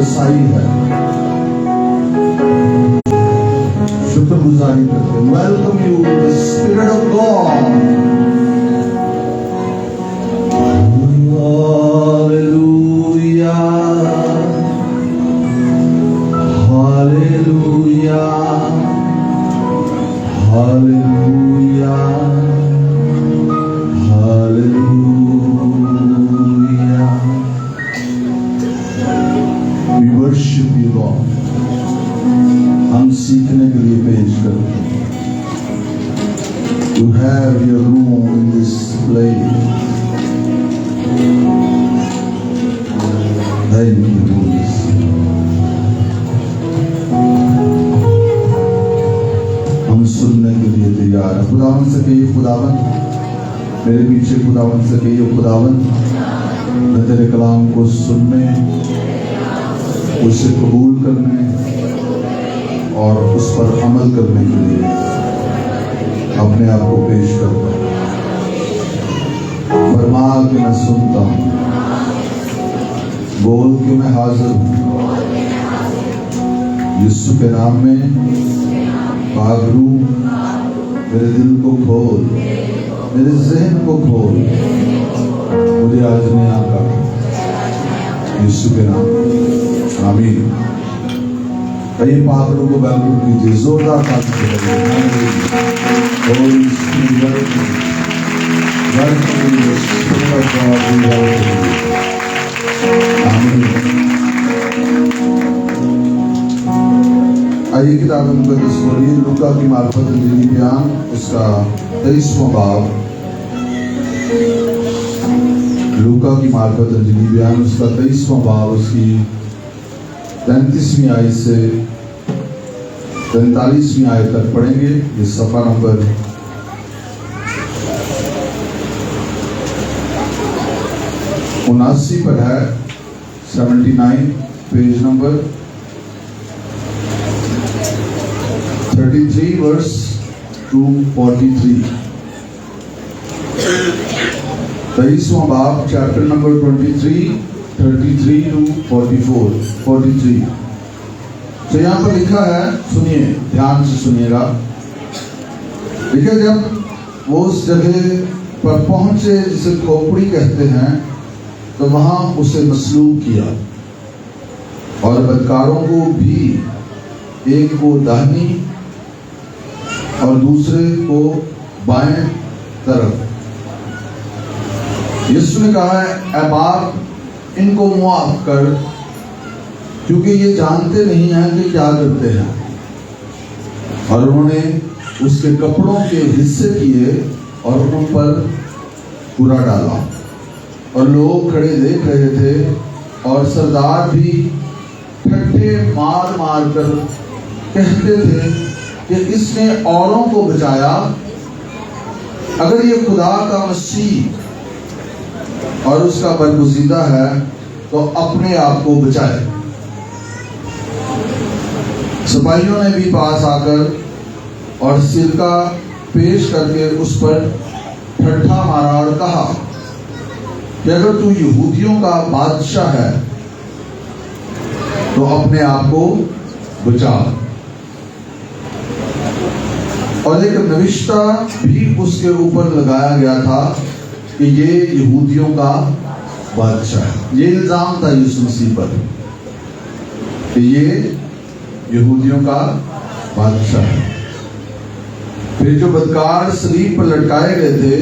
رسائی ہے، شکر گزاری کرتے ہیں. Welcome you the Spirit of God. Hallelujah, Hallelujah, Hallelujah, Hallelujah. We worship you, Lord. ہم سیکھنے کے لیے پیش کرتے ہیں. You have your room in this place. Thank you, Holy Spirit. ہم سننے کے لیے تیار ہیں. خداوند سے کہیے خداوند، میرے پیچھے خداوند سے کہیے خداوند، میں تیرے کلام کو سننے، اسے قبول کرنے اور اس پر عمل کرنے کے لیے اپنے آپ کو پیش کرتا ہوں. فرما کہ میں سنتا ہوں، بول کہ میں حاضر ہوں. یسوع کے نام میں پاک روح میرے دل کو کھول، میرے ذہن کو کھول، مجھے آج نیا کر، یسوع کے نام. آمین. یہ پاک روح کو ویلکم کیجیے، زوردار تالی بجائیے. Holy Spirit, welcome you, the Spirit of God, we welcome you. آمین. آئیے کتاب مقدس کھولیے، لوکا کی معرفت انجیلی بیان، اس کا 23واں باب. لوکا کی معرفت انجیلی بیان، اس کا 23واں باب، اس کی 35ویں آیت سے 43ویں آیت تک پڑھیں گے. یہ صفحہ نمبر 79 پر ہے، 79 پیج نمبر 33 verse to 43. 23واں باب، چیپٹر نمبر 23 33 to 43. تو یہاں پر لکھا ہے، سنیے دھیان سے سنیے گا. دیکھیں جب وہ اس جگہ پر پہنچے جسے کھوپڑی کہتے ہیں تو وہاں اسے مصلوب کیا، اور بدکاروں کو بھی، ایک کو داہنی اور دوسرے کو بائیں طرف. یسوع نے کہا ہے، اے باپ ان کو معاف کر، کیونکہ یہ جانتے نہیں ہیں کہ کیا کرتے ہیں. اور انہوں نے اس کے کپڑوں کے حصے کیے اور ان پر پورا ڈالا. اور لوگ کھڑے دیکھ رہے تھے، اور سردار بھی ٹھٹھے مار مار کر کہتے تھے کہ اس نے اوروں کو بچایا، اگر یہ خدا کا مسیح اور اس کا برگزیدہ ہے تو اپنے آپ کو بچائے. سپاہیوں نے بھی پاس آ کر اور سرکہ پیش کر کے اس پر ٹھٹھا مارا اور کہا کہ اگر تو یہودیوں کا بادشاہ ہے تو اپنے آپ کو بچا. اور ایک نوشتہ بھی اس کے اوپر لگایا گیا تھا کہ یہ یہودیوں کا بادشاہ ہے. یہ الزام تھا یسوع مسیح پر کہ یہ یہودیوں کا بادشاہ ہے. پھر جو بدکار صلیب پر لٹکائے گئے تھے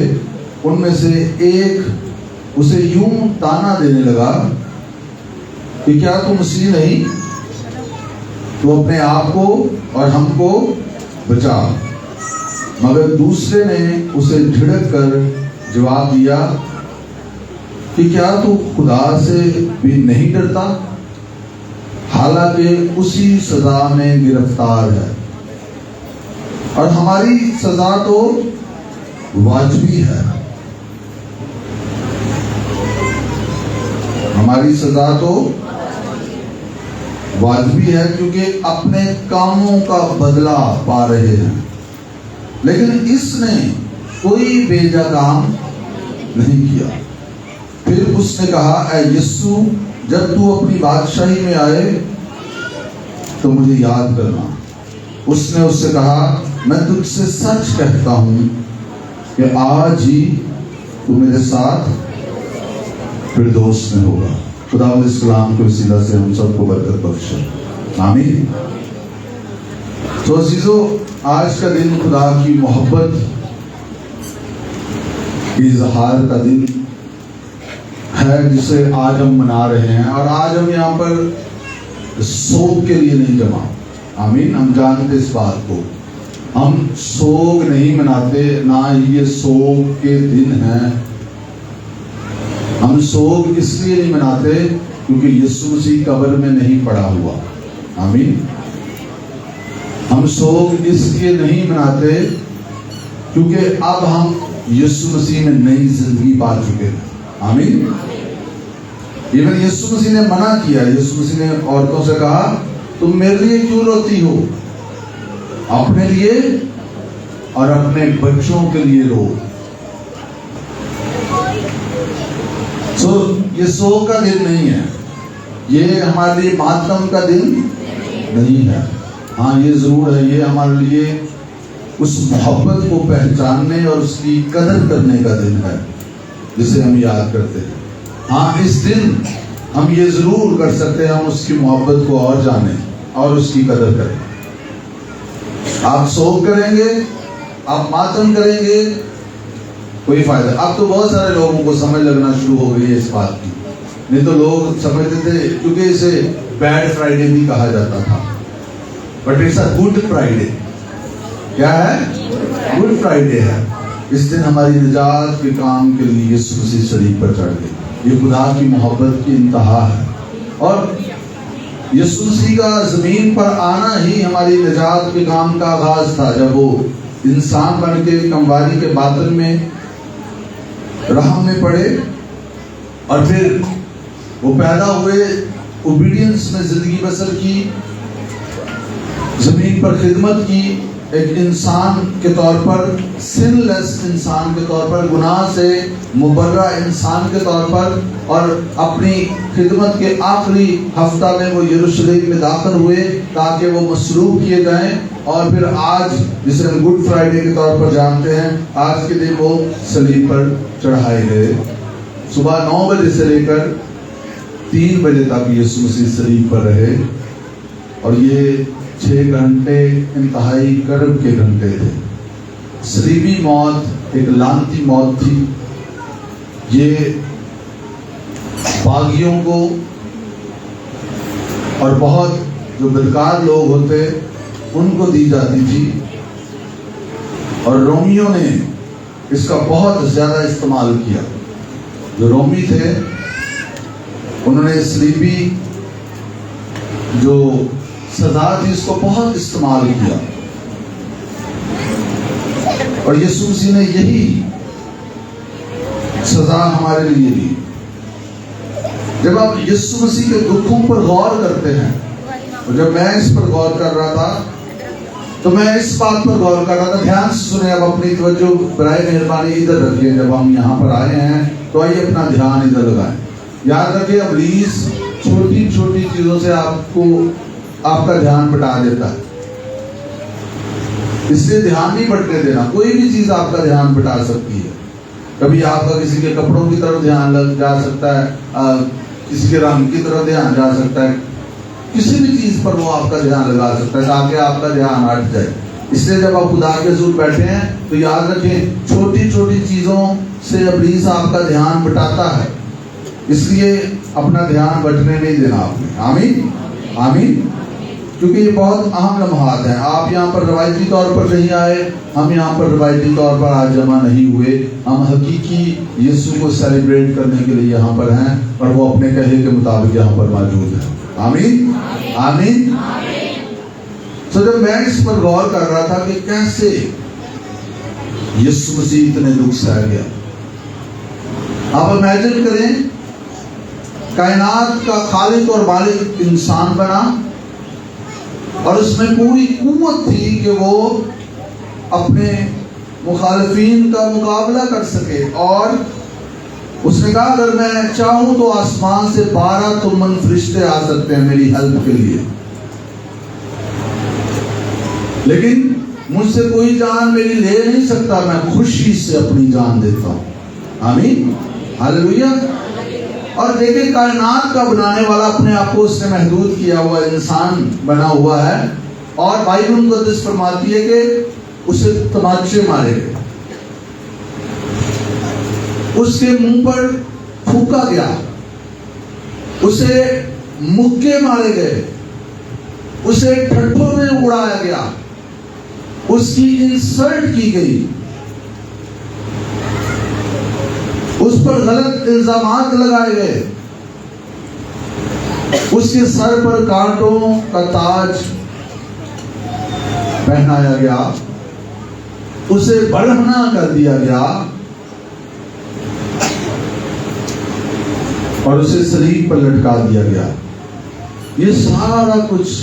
ان میں سے ایک اسے یوں تانا دینے لگا کہ کیا تو مسیح نہیں، تو اپنے آپ کو اور ہم کو بچا. مگر دوسرے نے اسے جھڑک کر جواب دیا کہ کیا تو خدا سے بھی نہیں ڈرتا، حالانکہ اسی سزا میں گرفتار ہے، اور ہماری سزا تو واجبی ہے. ہماری سزا تو واجبی ہے کیونکہ اپنے کاموں کا بدلہ پا رہے ہیں، لیکن اس نے کوئی بیجا کام نہیں کیا. پھر اس نے کہا، اے یسوع جب تو اپنی بادشاہی میں آئے تو مجھے یاد کرنا۔ اس نے اس سے کہا میں تجھ سے سچ کہتا ہوں کہ آج ہی تو میرے ساتھ فردوس میں ہوگا۔ خدا اس کلام کے وسیلہ سے ہم سب کو برکت بخشے، آمین۔ تو عزیزو، آج کا دن خدا کی محبت کی اظہار کا دن ہے جسے آج ہم منا رہے ہیں، اور آج ہم یہاں پر سوگ کے لیے نہیں جمع، آمین۔ ہم جانتے اس بات کو، ہم سوگ نہیں مناتے، نہ یہ سوگ کے دن ہیں۔ ہم سوگ اس لیے نہیں مناتے کیونکہ یسوع مسیح قبر میں نہیں پڑا ہوا، آمین۔ ہم سوگ اس لیے نہیں مناتے کیونکہ اب ہم یسوع مسیح میں نئی زندگی پا چکے ہیں، آمین۔ ایون یسوع مسیح نے منع کیا، یسوع مسیح نے عورتوں سے کہا تم میرے لیے کیوں روتی ہو؟ اپنے لیے اور اپنے بچوں کے لیے رو۔ یہ سوگ کا دن نہیں ہے، یہ ہمارے لیے ماتم کا دن نہیں ہے۔ ہاں یہ ضرور ہے، یہ ہمارے لیے اس محبت کو پہچاننے اور اس کی قدر کرنے کا دن ہے جسے ہم یاد کرتے ہیں۔ ہاں اس دن ہم یہ ضرور کر سکتے ہیں، ہم اس کی محبت کو اور جانیں اور اس کی قدر کریں۔ آپ سوگ کریں گے، آپ ماتم کریں گے، کوئی فائدہ۔ اب تو بہت سارے لوگوں کو سمجھ لگنا شروع ہو گئی ہے اس بات کی، نہیں تو لوگ سمجھتے تھے، کیونکہ اسے بیڈ فرائیڈے بھی کہا جاتا تھا، but it's a Good Friday. کیا ہے؟ گڈ فرائیڈے ہے۔ اس دن ہماری نجات کے کام کے لیے یسوع مسیح صلیب پر چڑھ گئے۔ یہ خدا کی محبت کی انتہا ہے، اور یسوع مسیح کا زمین پر آنا ہی ہماری نجات کے کام کا آغاز تھا، جب وہ انسان بن کے کمواری کے باطن میں رحم میں پڑے، اور پھر وہ پیدا ہوئے، اوبیڈینس میں زندگی بسر کی، زمین پر خدمت کی، ایک انسان کے طور پر، سن لیس انسان کے طور پر، گناہ سے مبرہ انسان کے طور پر، اور اپنی خدمت کے آخری ہفتہ میں وہ یروشلم میں داخل ہوئے تاکہ وہ مصلوب کیے جائیں، اور پھر آج جسے ہم گڈ فرائیڈے کے طور پر جانتے ہیں، آج کے دن وہ صلیب پر چڑھائے گئے۔ صبح 9 بجے سے لے کر 3 بجے تک یسوع مسیح صلیب پر رہے، اور یہ 6 گھنٹے انتہائی کرب کے گھنٹے تھے۔ صلیبی موت ایک لعنتی موت تھی، یہ باغیوں کو اور بہت جو بدکار لوگ ہوتے ان کو دی جاتی تھی، اور رومیوں نے اس کا بہت زیادہ استعمال کیا۔ جو رومی تھے انہوں نے صلیبی جو سزا تھی اس کو بہت استعمال کیا، اور یسوع مسیح نے یہی سزا ہمارے لیے دی۔ جب آپ یسوع مسیح کے دکھوں پر غور کرتے ہیں، اور جب میں اس پر غور کر رہا تھا تو میں اس بات پر غور کر رہا تھا، دھیان سے سنیں، اب اپنی توجہ برائے مہربانی ادھر رکھیے۔ جب ہم یہاں پر آئے ہیں تو آئیے اپنا دھیان ادھر لگائیں۔ یاد رکھیں، ابلیس چھوٹی چھوٹی چیزوں سے آپ کا دھیان بٹا دیتا ہے، اس لیے دھیان نہیں بٹنے دینا۔ کوئی بھی چیز آپ کا دھیان بٹا سکتی ہے، کبھی آپ کا کسی کے کپڑوں کی طرف دھیان لگ جا سکتا ہے، کسی کے رنگ کی طرف دھیان جا سکتا ہے، کسی بھی چیز پر وہ آپ کا دھیان لگا سکتا ہے تاکہ آپ کا دھیان ہٹ جائے۔ اس لیے جب آپ خدا کے حضور بیٹھے ہیں تو یاد رکھیں، چھوٹی چھوٹی چیزوں سے ابلیس آپ کا دھیان بٹاتا ہے، اس لیے اپنا دھیان بٹنے نہیں دینا آپ نے۔ آمین آمین، کیونکہ یہ بہت اہم لمحات ہیں۔ آپ یہاں پر روایتی طور پر نہیں آئے، ہم یہاں پر روایتی طور پر آج جمع نہیں ہوئے، ہم حقیقی یسوع کو سیلیبریٹ کرنے کے لیے یہاں پر ہیں، اور وہ اپنے کہے کے مطابق یہاں پر موجود ہیں۔ آمین آمین۔ تو جب میں اس پر غور کر رہا تھا کہ کیسے یسوع مسیح اتنے دکھ سہ گیا، آپ امیجن کریں، کائنات کا خالق اور مالک انسان بنا، اور اس میں پوری قوت تھی کہ وہ اپنے مخالفین کا مقابلہ کر سکے، اور اس نے کہا اگر میں چاہوں تو آسمان سے 12 تمن فرشتے آ سکتے ہیں میری ہیلپ کے لیے، لیکن مجھ سے کوئی جان میری لے نہیں سکتا، میں خوشی سے اپنی جان دیتا ہوں۔ آمین، ہاللویہ۔ اور دیکھیں کائنات کا بنانے والا اپنے آپ کو اس نے محدود کیا ہوا انسان بنا ہوا ہے، اور بائبل مقدس فرماتی ہے کہ اسے تماچے مارے گئے، اس کے منہ پر تھوکا گیا، اسے مکے مارے گئے، اسے ٹھٹھوں میں اڑایا گیا، اس کی انسلٹ کی گئی، اس پر غلط الزامات لگائے گئے، اس کے سر پر کانٹوں کا تاج پہنایا گیا، اسے برہنہ کر دیا گیا، اور اسے صلیب پر لٹکا دیا گیا۔ یہ سارا کچھ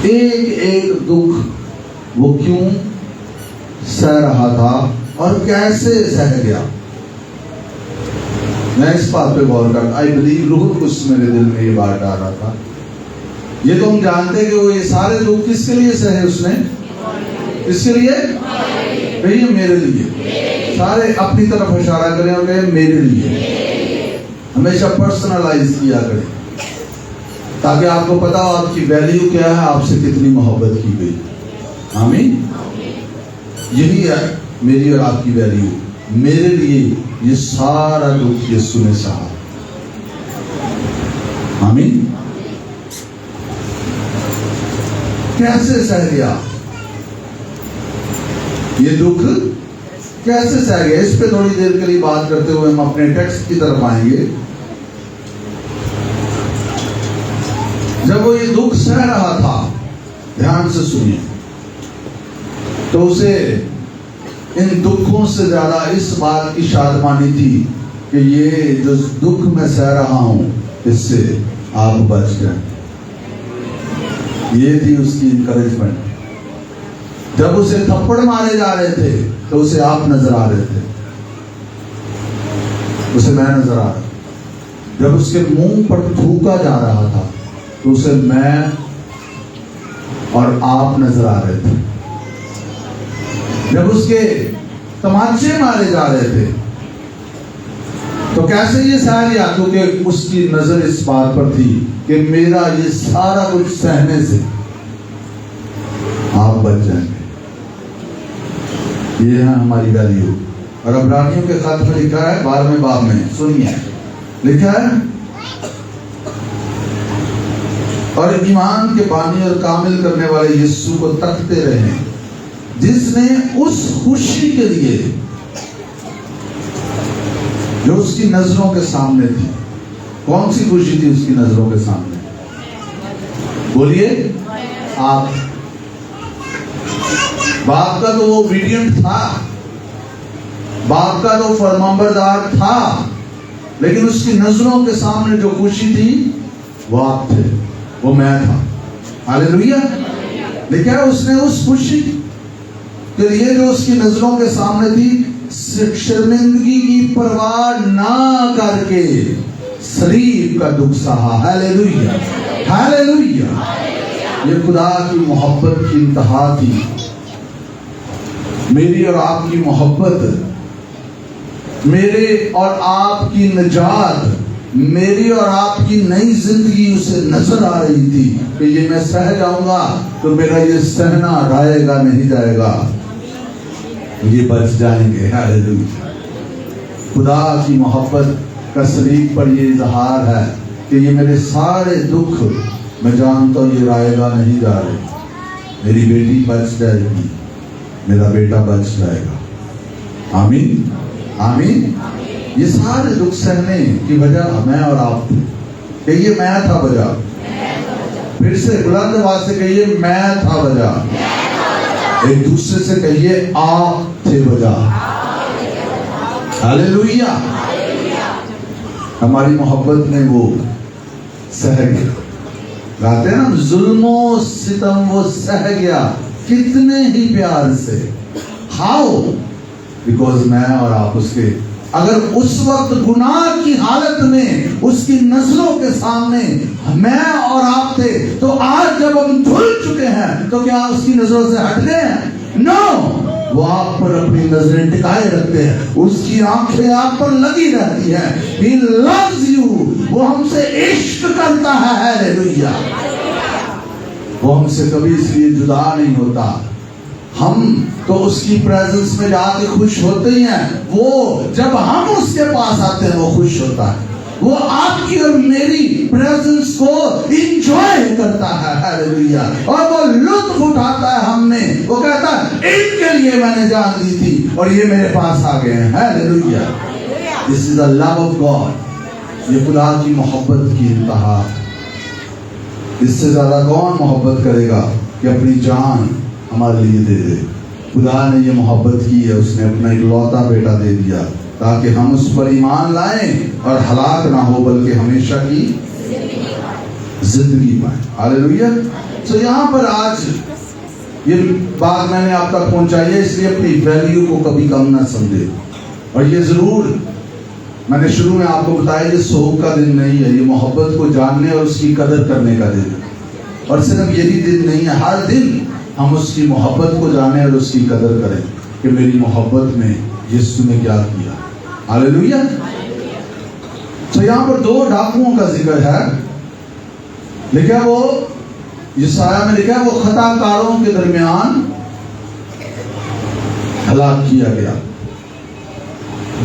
ایک ایک دکھ وہ کیوں سہ رہا تھا اور کیسے سہ گیا؟ میں اس بات پہ غور کرتا، آئی بلیو روح القدس میرے دل میں یہ بات آ رہا تھا۔ یہ تو ہم جانتے کہ وہ یہ سارے دکھ کس کے لیے سہے اس نے؟ کس کے لیے؟ کہیے میرے لیے۔ سارے اپنی طرف اشارہ کریں اور کہیں میرے لیے۔ ہمیشہ پرسنلائز کیا کریں تاکہ آپ کو پتا ہو آپ کی ویلیو کیا ہے، آپ سے کتنی محبت کی گئی۔ آمین۔ یہی ہے میری اور آپ کی ویلیو۔ میرے لیے یہ سارا دکھ یسوع نے سہا۔ آمین۔ کیسے سہ گیا یہ دکھ؟ کیسے سہ گیا؟ اس پہ تھوڑی دیر کے لیے بات کرتے ہوئے ہم اپنے ٹیکسٹ کی طرف آئیں گے۔ جب وہ یہ دکھ سہ رہا تھا، دھیان سے سنیے، تو اسے ان دکھوں سے زیادہ اس بات کی شادمانی تھی کہ یہ جو دکھ میں سہ رہا ہوں اس سے آپ بچ گئے۔ یہ تھی اس کی انکریجمنٹ۔ جب اسے تھپڑ مارے جا رہے تھے تو اسے آپ نظر آ رہے تھے، اسے میں نظر آ رہا۔ جب اس کے منہ پر تھوکا جا رہا تھا تو اسے میں اور آپ نظر آ رہے تھے۔ جب اس کے تماچے مارے جا رہے تھے تو کیسے یہ سہ لیا؟ کیونکہ اس کی نظر اس بات پر تھی کہ میرا یہ سارا کچھ سہنے سے آپ بچ جائیں گے۔ یہ ہے ہماری ویلیو۔ اور عبرانیوں کے خط میں لکھا ہے 12ویں باب میں، سنیے، لکھا ہے اور ایمان کے بانی اور کامل کرنے والے یسوع کو تکتے رہیں جس نے اس خوشی کے لیے جو اس کی نظروں کے سامنے تھی۔ کون سی خوشی تھی اس کی نظروں کے سامنے؟ بولیے آپ۔ باپ کا تو وہ اوبیڈینٹ تھا، باپ کا تو فرمانبردار تھا، لیکن اس کی نظروں کے سامنے جو خوشی تھی وہ آپ تھے، وہ میں تھا۔ ہاللیلویہ۔ لیکن اس نے اس خوشی کہ یہ جو اس کی نظروں کے سامنے تھی، شرمندگی کی پرواہ نہ کر کے صلیب کا دکھ سہا۔ ہاللیلویہ، ہاللیلویہ۔ یہ خدا کی محبت کی انتہا تھی۔ میری اور آپ کی محبت، میرے اور آپ کی نجات، میری اور آپ کی نئی زندگی اسے نظر آ رہی تھی کہ یہ میں سہ جاؤں گا تو میرا یہ سہنا رائے گا نہیں جائے گا، یہ بچ جائیں گے۔ ہاللیلویہ۔ خدا کی محبت کا صلیب پر یہ اظہار ہے کہ یہ میرے سارے دکھ میں جانتا ہوں یہ رائے گا نہیں جا رہے، میری بیٹی بچ جائے گی، میرا بیٹا بچ جائے گا۔ آمین، آمین۔ یہ سارے دکھ سہنے کی وجہ میں اور آپ تھے۔ کہیے میں تھا وجہ۔ پھر سے بلند آواز سے کہیے میں تھا وجہ۔ ایک دوسرے سے کہیے آپ تھے وجہ۔ ہاللیلویہ۔ ہماری محبت میں وہ سہ گیا۔ کہتے ہیں نا ظلم و ستم وہ سہ گیا کتنے ہی پیار سے۔ ہاؤ؟ بیکاز میں اور آپ اس کے اگر اس وقت گناہ کی حالت میں اس کی نسلوں کے سامنے میں اور آپ تھے، تو آج جب ہم دھل چکے ہیں تو کیا اس کی نظروں سے ہٹ گئے ہیں؟ نو، وہ آپ پر اپنی نظریں ٹکائے رکھتے ہیں، اس کی آنکھیں آپ پر لگی رہتی ہیں. He loves you، وہ ہم سے عشق کرتا ہے. ہیلیلویا. وہ ہم سے کبھی اس لیے جدا نہیں ہوتا. ہم تو اس کی پریزنس میں جا کے خوش ہوتے ہی ہیں، وہ جب ہم اس کے پاس آتے ہیں وہ خوش ہوتا ہے. وہ آپ کی اور میری پریزنس کو انجوائے کرتا ہے. ہیلیلویا. اور وہ لطف اٹھاتا ہے ہم نے. وہ کہتا ہے ان کے لیے میں نے جان دی تھی اور یہ میرے پاس آ گئے ہیں. Hallelujah. This is the love of God. یہ خدا کی محبت کی انتہا. اس سے زیادہ کون محبت کرے گا کہ اپنی جان ہمارے لیے دے دے. خدا نے یہ محبت کی ہے، اس نے اپنا اکلوتا بیٹا دے دیا تاکہ ہم اس پر ایمان لائیں اور ہلاک نہ ہو بلکہ ہمیشہ کی زندگی پائیں. ہاللیلویا. تو یہاں پر آج یہ بات میں نے آپ تک پہنچائی ہے، اس لیے اپنی ویلیو کو کبھی کم نہ سمجھے. اور یہ ضرور میں نے شروع میں آپ کو بتایا یہ سوگ کا دن نہیں ہے، یہ محبت کو جاننے اور اس کی قدر کرنے کا دن ہے. اور صرف یہی دن نہیں ہے، ہر دن ہم اس کی محبت کو جانیں اور اس کی قدر کریں کہ میری محبت میں یسوع نے کیا کیا. ہاللیلویا. تو یہاں پر 2 ڈاکوؤں کا ذکر ہے. لکھا وہ یسایہ میں لکھا وہ خطا کاروں کے درمیان ہلاک کیا گیا.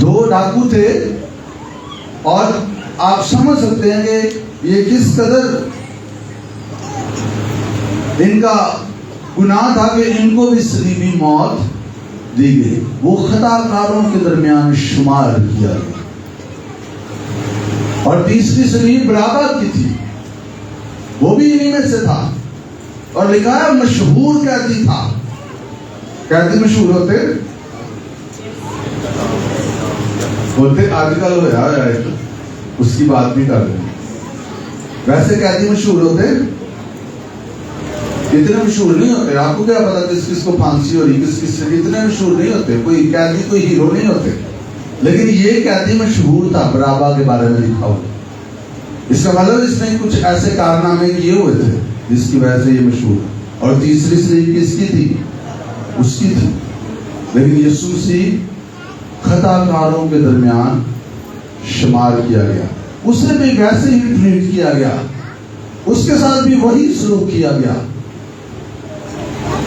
2 ڈاکو تھے اور آپ سمجھ سکتے ہیں کہ یہ کس قدر ان کا گناہ تھا کہ ان کو بھی صلیبی موت دی گئی. وہ خطا کاروں کے درمیان شمار کیا گیا. اور تیسری صلیب برابا کی تھی، وہ بھی انہی میں سے تھا. اور لکھا ہے مشہور قیدی تھا. قیدی مشہور ہوتے آج کل ہوا ہے، اس کی بات بھی کر رہے ہیں. ویسے قیدی مشہور ہوتے اتنے مشہور نہیں ہوتے. آپ کو کیا پتا کس کس کو پھانسی ہو رہی کس کس سے، اتنے مشہور نہیں ہوتے. کوئی قیدی کوئی ہیرو نہیں ہوتے. لیکن یہ قیدی مشہور تھا، برابا کے بارے میں لکھا ہوا. اس کا مطلب اس نے کچھ ایسے کارنامے کیے ہوئے تھے جس کی وجہ سے یہ مشہور. اور تیسری صلیب کس کی تھی؟ اس کی تھی. لیکن یسوع مسیح خطا کاروں کے درمیان شمار کیا گیا. اسے بھی ویسے ہی ٹریٹ کیا گیا، اس کے ساتھ بھی وہی سلوک کیا گیا.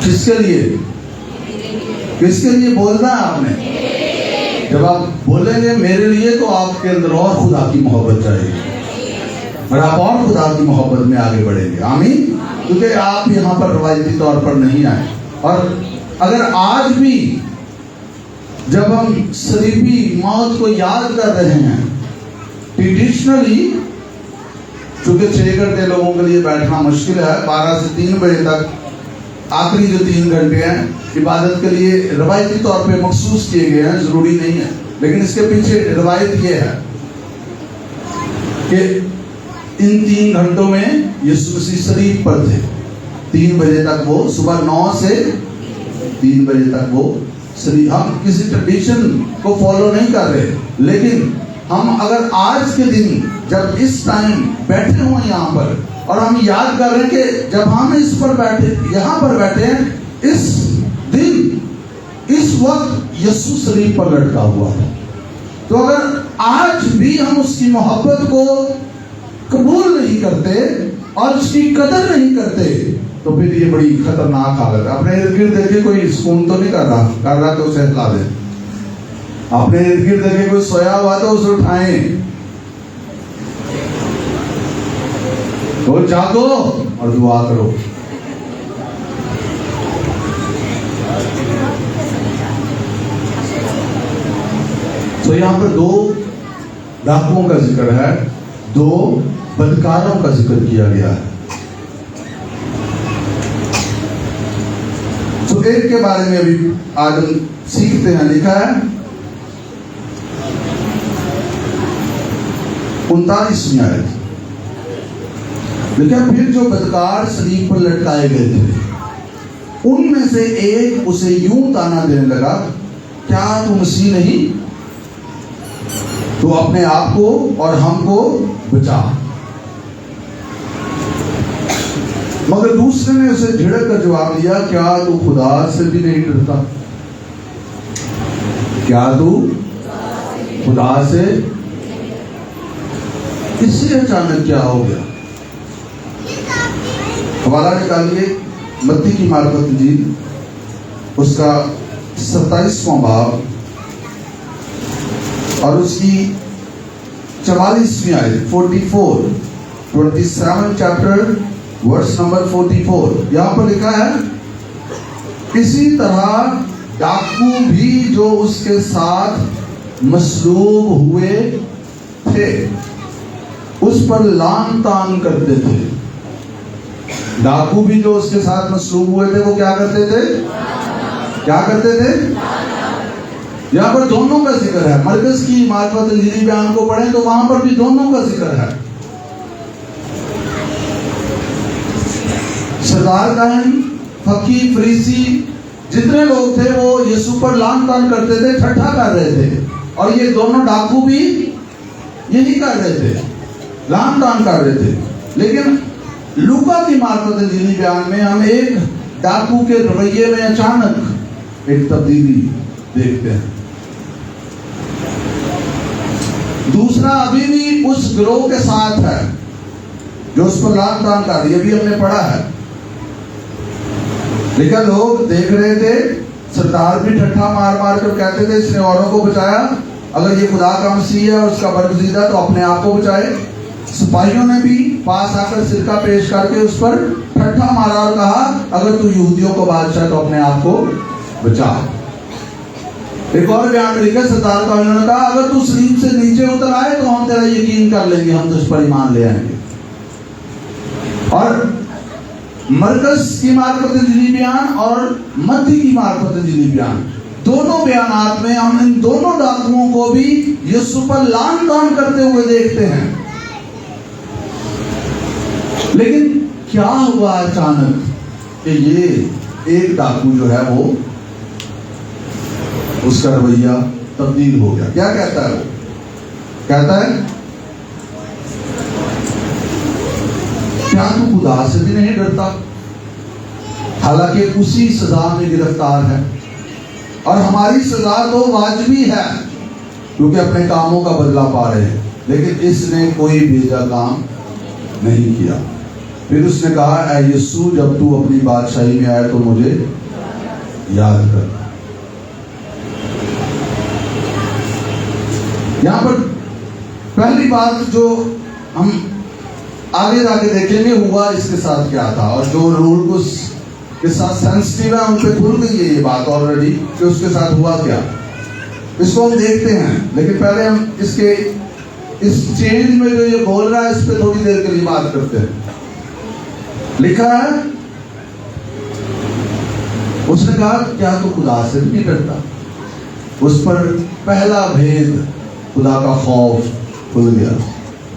کس کے لیے؟ کس کے لیے بولنا ہے آپ نے؟ جب آپ بولیں گے میرے لیے تو آپ کے اندر اور خدا کی محبت جائے گی اور آپ اور خدا کی محبت میں آگے بڑھیں گے. آمین. کیونکہ آپ یہاں پر روایتی طور پر نہیں آئے. اور اگر آج بھی جب ہم صلیبی موت کو یاد کر رہے ہیں ٹریڈیشنلی، چونکہ 6 گھنٹے لوگوں کے لیے بیٹھنا مشکل ہے، 12 سے 3 بجے تک آخری جو 3 گھنٹے ہیں عبادت کے لیے روایتی طور پہ مخصوص کیے گئے ہیں، ضروری نہیں ہے. لیکن اس کے پیچھے روایت یہ ہے کہ ان 3 گھنٹوں میں یسوع مسیح صلیب پر تھے. 3 بجے تک وہ صبح 9 سے 3 بجے تک وہ صلیب. ہم کسی ٹریڈیشن کو فالو نہیں کر رہے، لیکن ہم اگر آج کے دن جب اس ٹائم بیٹھے ہوئے یہاں پر اور ہم یاد کر رہے ہیں کہ جب ہم اس پر بیٹھے یہاں پر بیٹھے ہیں، اس دن اس وقت یسوع صلیب پر لٹکا ہوا ہے. تو اگر آج بھی ہم اس کی محبت کو قبول نہیں کرتے اور اس کی قدر نہیں کرتے تو پھر یہ بڑی خطرناک حالت ہے. اپنے ارد گرد دیکھے کوئی سکون تو نہیں کر رہا تو اسے ہلا دیں. اپنے ارد گرد دیکھے کوئی سویا ہوا تو اسے اٹھائیں. تو جاگو اور دعا کرو. تو یہاں پر 2 ڈاکوؤں کا ذکر ہے، 2 بدکاروں کا ذکر کیا گیا ہے. تو ایک کے بارے میں ابھی آج ہم سیکھتے ہیں. لکھا ہے 39ویں آیت. لیکن پھر جو بدکار صلیب پر لٹکائے گئے تھے ان میں سے ایک اسے یوں تانا دینے لگا، کیا تو مسیح نہیں؟ تو اپنے آپ کو اور ہم کو بچا۔ مگر دوسرے نے اسے جھڑک کر جواب دیا، کیا تو خدا سے بھی نہیں ڈرتا؟ کیا تو خدا سے؟ اس سے اچانک کیا ہو گیا؟ حوالہ نکالیے متی کی معرفت انجیل، اس کا 27واں باب اور اس کی 44ویں آیت 27 چیپٹر ورس نمبر 44۔ یہاں پر لکھا ہے، اسی طرح ڈاکو بھی جو اس کے ساتھ مصلوب ہوئے تھے اس پر لان تان کرتے تھے۔ ڈاکو بھی جو اس کے ساتھ مصلوب ہوئے تھے وہ کیا کرتے تھے؟ کیا کرتے تھے؟ یہاں پر دونوں کا ذکر ہے۔ مرکز کی معرفت انجیلی بیان کو پڑھیں تو وہاں پر بھی دونوں کا ذکر ہے۔ سردار کاہن، فقیہ، فریسی جتنے لوگ تھے وہ یسوع پر لان تان کرتے تھے، ٹھٹھا کر رہے تھے، اور یہ دونوں ڈاکو بھی یہی کر رہے تھے، لان تان کر رہے تھے۔ لیکن لوکا کی معرفت انجیلی بیان میں ہم ایک ڈاکو کے رویے میں اچانک ایک تبدیلی دیکھتے ہیں۔ دوسرا ابھی بھی اس گروہ کے ساتھ ہے جو اس پر لان تان کر رہی ہے، بھی ہم نے پڑھا ہے۔ لیکن لوگ دیکھ رہے تھے، سردار بھی ٹھٹھا مار مار کر کہتے تھے اس نے اوروں کو بچایا، اگر یہ خدا کا مسیح ہے اور اس کا برگزیدہ تو اپنے آپ کو بچائے۔ سپاہیوں نے بھی پاس آ کر سرکہ پیش کر کے اس پر ٹھٹھا مارا اور کہا، اگر تو یہودیوں کو بادشاہ تو اپنے آپ کو بچا۔ ایک اور بیان میں لکھا، سردار کا انہوں نے کہا، اگر تو سلیب سے نیچے اتر آئے تو ہم تیرا یقین کر لیں گے، ہم تجھ پر ایمان لے آئیں گے۔ اور مرکز کی معرفت انجیلی بیان اور متی کی معرفت انجیلی بیان، دونوں بیانات میں ہم ان دونوں ڈاکوؤں کو بھی یسوع پر لان تان کرتے ہوئے دیکھتے ہیں۔ لیکن کیا ہوا اچانک کہ یہ ایک ڈاکو جو ہے وہ اس کا رویہ تبدیل ہو گیا؟ کیا کہتا ہے؟ وہ کہتا ہے، کیا تو خدا سے بھی نہیں ڈرتا؟ حالانکہ اسی سزا میں گرفتار ہے، اور ہماری سزا تو واجبی ہے کیونکہ اپنے کاموں کا بدلہ پا رہے ہیں، لیکن اس نے کوئی بھیجا کام نہیں کیا۔ پھر اس نے کہا، اے یسوع، جب تو اپنی بادشاہی میں آئے تو مجھے یاد کر۔ یہاں پر پہلی بات جو ہم آگے جا کے دیکھیں گے ہوا اس کے ساتھ کیا تھا، اور جو رول کو کے ساتھ سینسٹیو ہے ان پہ کھل گئی ہے یہ بات آلریڈی کہ اس کے ساتھ ہوا کیا، اس کو ہم دیکھتے ہیں۔ لیکن پہلے ہم اس چینج میں جو یہ بول رہا ہے اس پہ تھوڑی دیر کے لیے بات کرتے ہیں۔ لکھا ہے، اس نے کہا، کیا تو خدا سے بھی نہیں ڈرتا؟ اس پر پہلا بھید خدا کا خوف کھل گیا۔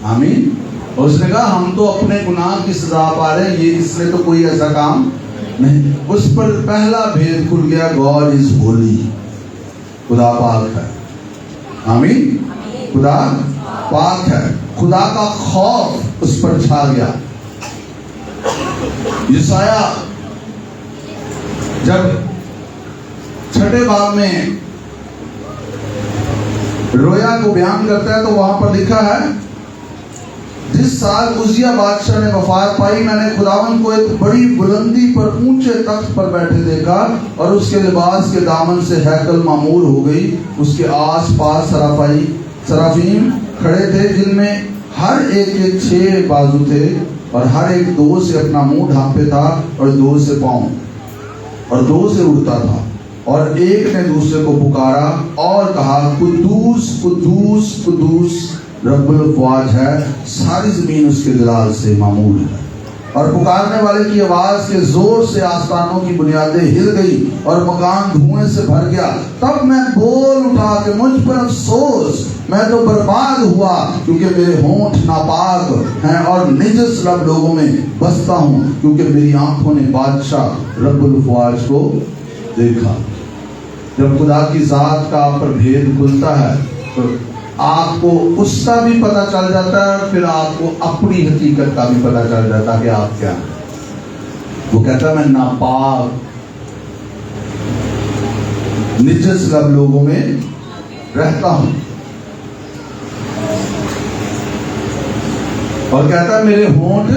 آمین۔ اور اس نے کہا، ہم تو اپنے گناہ کی سزا پا رہے ہیں، یہ اس نے تو کوئی ایسا کام نہیں۔ اس پر پہلا بھید کھل گیا، گاڈ از ہولی، خدا پاک ہے۔ آمین۔ خدا پاک ہے، خدا کا خوف اس پر چھا گیا۔ یسایہ جب 6 باب میں رویا کو بیان کرتا ہے تو وہاں پر لکھا ہے، جس سال عزیہ بادشاہ نے وفات پائی، میں نے خداوند کو ایک بڑی بلندی پر اونچے تخت پر بیٹھے دیکھا، اور اس کے لباس کے دامن سے ہیکل معمور ہو گئی۔ اس کے آس پاس سرافیم کھڑے تھے، جن میں ہر ایک کے 6 بازو تھے، اور ہر ایک 2 سے اپنا منہ ڈھانپے تھا، اور 2 سے پاؤں، اور 2 سے اڑتا تھا۔ اور ایک نے دوسرے کو پکارا اور کہا، قدوس قدوس قدوس رب الافواج ہے، ساری زمین اس کے جلال سے معمور ہے۔ اور پکارنے والے کی آواز کے زور سے آسمانوں کی بنیادیں ہل گئی اور مکان دھوئیں سے بھر گیا۔ تب میں بول اٹھا کہ مجھ پر افسوس، میں تو برباد ہوا، کیونکہ میرے ہونٹ ناپاک ہیں اور نجس لب لوگوں میں بستا ہوں، کیونکہ میری آنکھوں نے بادشاہ رب الافواج کو دیکھا۔ جب خدا کی ذات کا آپ پر بھید کھلتا ہے تو آپ کو اس کا بھی پتہ چل جاتا ہے اور پھر آپ کو اپنی حقیقت کا بھی پتہ چل جاتا ہے کہ آپ کیا ہیں۔ وہ کہتا ہے میں ناپاک نجس لب لوگوں میں رہتا ہوں، اور کہتا ہے میرے ہونٹ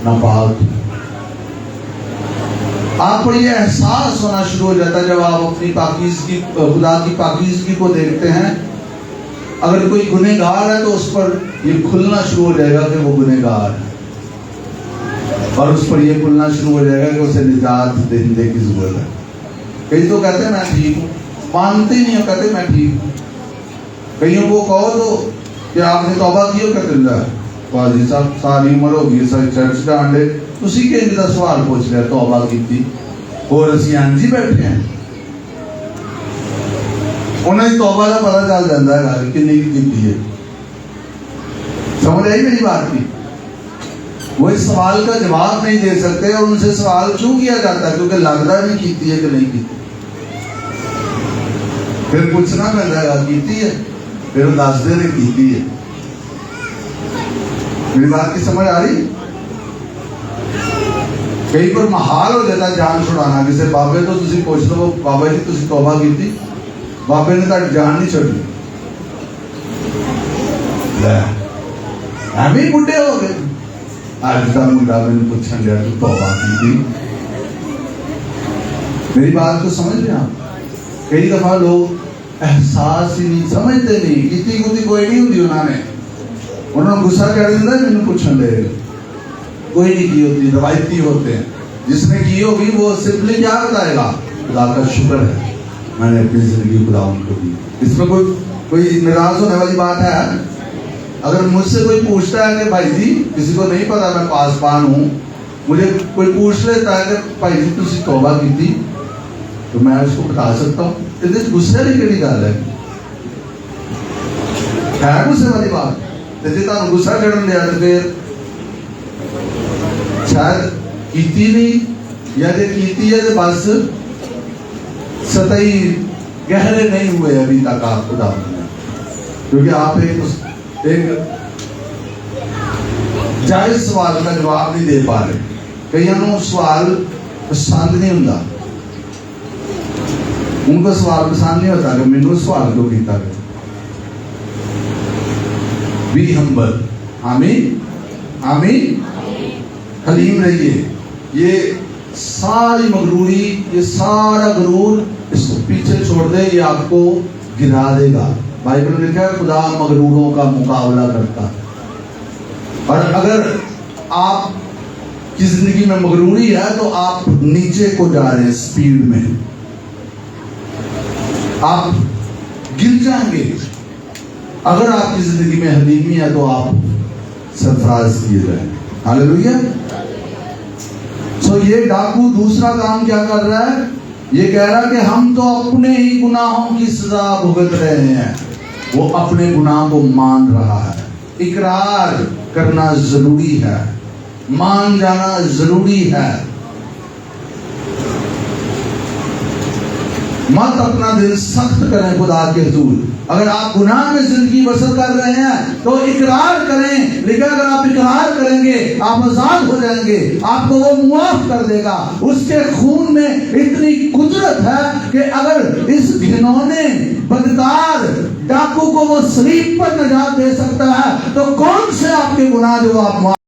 ناپاک۔ آپ کو یہ احساس ہونا شروع ہو جاتا ہے جب آپ اپنی پاکیزگی، خدا کی پاکیزگی کو دیکھتے ہیں۔ اگر کوئی گنہگار ہے تو اس پر یہ کھلنا شروع ہو جائے گا کہ وہ گنہگار ہے، اور اس پر یہ کھلنا شروع ہو جائے گا کہ اسے نجات دہندے کی ضرورت ہے۔ کئی تو کہتے ہیں میں ٹھیک ہوں، مانتے ہی نہیں ہو، کہتے ہیں میں ٹھیک ہوں۔ کئیوں کو کہو تو کہ آپ نے توبہ کی ہو، کہتے ہیں قاضی صاحب ساری عمر ہو گئی ساری چرچ کا آنڈے تسی کہ انجدہ سوال پوچھ لیا توبہ کی تھی، اور اسی آنجی بیٹھے ہیں۔ انہیں توبہ کا پتہ چل جاتا ہے کہ نہیں کی ہے۔ سمجھ آئی میری بات کی؟ وہ اس سوال کا جواب نہیں دے سکتے، اور ان سے سوال کیوں کیا جاتا ہے؟ کیونکہ لگتا نہیں کیتی ہے کہ نہیں کیتی، پھر پوچھنا پڑتا ہے کیتی ہے، پھر وہ دس دے نے کیتی ہے۔ میری بات کی سمجھ آ رہی؟ کئی پر محال ہو جاتا جان چھڑانا کسی بابے تو تسی پوچھ لو بابا جی تسی توبہ کیتی، بابے نے تاڑی جان نہیں چھڑی، ہمیں بڑھے ہو گئے۔ آج کا منڈا میں نے پوچھن لیا تو توبہ کیتی۔ میری بات کو سمجھ رہے ہیں آپ؟ کئی دفعہ لوگ احساس ہی نہیں سمجھتے، نہیں کیتی کوئی نہیں ہوتی، انہوں نے غصہ کر دیتا ہے، میں پوچھن لے کوئی نہیں کی ہوتی، روایتی ہوتے ہیں۔ جس نے کی ہوگی وہ سمپلی کیا بتائے گا؟ خدا کا شکر ہے میں نے اپنی زندگی خدا ان کو دی۔ اس میں کوئی ناراض ہونے والی بات ہے؟ اگر مجھ سے کوئی پوچھتا ہے کہ بھائی جی کسی کو نہیں پتا میں پاسبان ہوں، مجھے کوئی پوچھ لیتا ہے کہ بھائی جی تسی توبہ کی تھی، تو میں اس کو بتا سکتا ہوں۔ اس غصے کی کیڑی گل ہے؟ غصے والی بات؟ جی تمہیں غصہ چڑھن دیا تو پھر شاید کیتی نہیں، یا جو کیتی ہے تو بس سطحی گہرے نہیں ہوئے ابھی تک آپ خدا میں، کیونکہ آپ ایک جائز سوال کا جواب نہیں دے پا رہے۔ کئیوں سوال پسند نہیں ہوتا، ان کو سوال پسند نہیں ہوتا کہ میں نے سوال کیوں کیتا ہے۔ بی ہمبل، آمین آمین، حلیم رہیے۔ یہ ساری مغروری، یہ سارا غرور اس کو پیچھے چھوڑ دے، یہ آپ کو گرا دے گا۔ بائبل میں لکھا ہے خدا مغروروں کا مقابلہ کرتا ہے، اور اگر آپ کی زندگی میں مغروری ہے تو آپ نیچے کو جا رہے ہیں، سپیڈ میں آپ گر جائیں گے۔ اگر آپ کی زندگی میں حلیمی ہے تو آپ سرفراز کیے جائیں۔ ہاللیلویا۔ سو یہ ڈاکو دوسرا کام کیا کر رہا ہے؟ یہ کہہ رہا کہ ہم تو اپنے ہی گناہوں کی سزا بھگت رہے ہیں۔ وہ اپنے گناہ کو مان رہا ہے۔ اقرار کرنا ضروری ہے، مان جانا ضروری ہے۔ مت اپنا دل سخت کریں خدا کے حضور۔ اگر آپ گناہ میں زندگی بسر کر رہے ہیں تو اقرار کریں، لیکن اگر آپ اقرار کریں گے آپ آزاد ہو جائیں گے، آپ کو وہ معاف کر دے گا۔ اس کے خون میں اتنی قدرت ہے کہ اگر اس گھنونے بدکار ڈاکو کو وہ صلیب پر نجات دے سکتا ہے تو کون سے آپ کے گناہ جو آپ